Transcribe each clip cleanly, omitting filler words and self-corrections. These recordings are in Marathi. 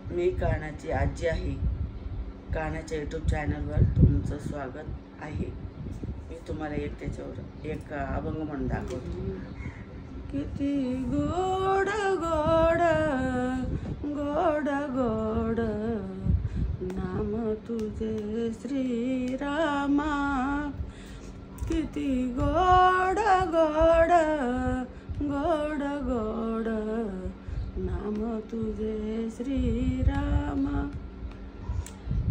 मी कान्हाची आजी आहे. कान्हाच्या यूट्यूब चॅनलवर तुमचं स्वागत आहे. मी तुम्हाला त्याच्यावर एक अभंग म्हणून दाखवतो. किती गोड गोड गोड गोड नाम तुझे श्रीरामा. किती गोड गोड गोड गोड नाम तुझे श्रीरामा.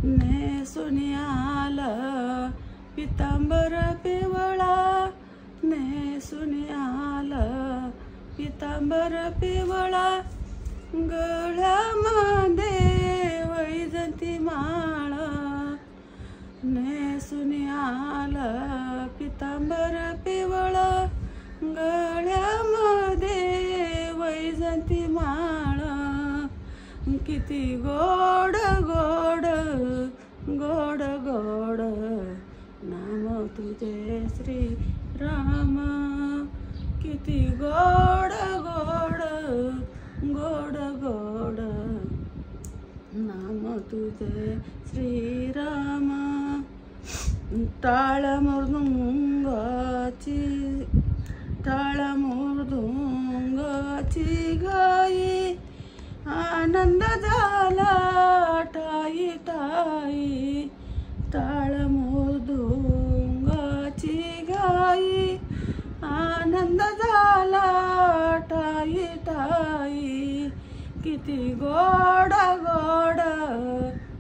नेसून आलं पितांबर पिवळा, नेसून आलं पितांबर पिवळा. गळ्यामध्ये वैजंती माळ, नेसून आलं पितांबर पिवळा. गळ्यामध्ये वैजंती माळ. किती गोड गोड गोड गोड नाम तुझे श्री राम. किती गोड गोड गोड गोड नाम तुझे श्रीराम. टाळ मृदुंगाची गाई, आनंद झाला ठाई ठाई. टाळ मृदुंगाची गाई, आनंद झाला ठाई ठाई. किती गोड गोड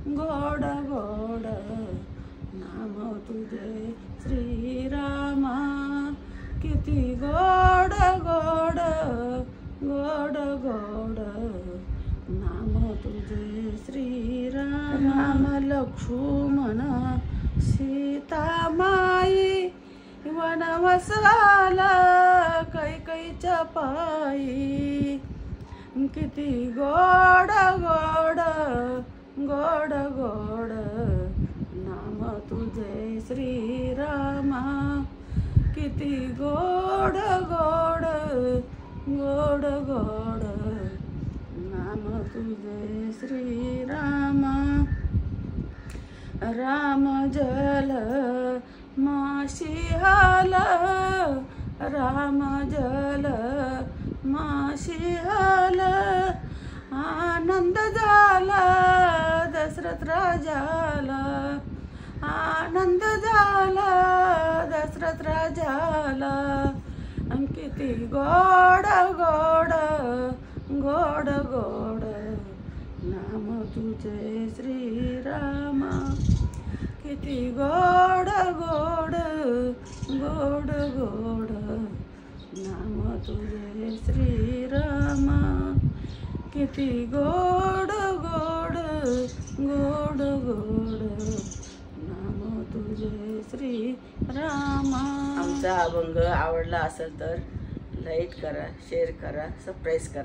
गोड गोड नाम तुझे श्रीरामा. किती गोड गोड गोड गोड नाम तुझे श्रीराम. राम लक्ष्मण सीतामाई, वनवासाला कैकईच्या पायी. किती गोड गोड गोड गोड नाम तुझे श्रीरामा. किती गोड गोड गोड गोड नाम तुझे श्रीरामा. राम जल माशिहाल, राम जल माशिहाल. आनंद झाला दशरथ राजाला, आनंद झाला दशरथ राजाला. किती गोड गोड गोड गोड नाम तुझे श्रीरामा. किती गोड गोड गोड गोड नाम तुझे श्रीरामा. किती गोड गोड गोड गोड नाम तुझे श्रीरामा. आमचा अभंग आवडला असेल तर लाईक करा, शेअर करा, सबस्क्राईब करा.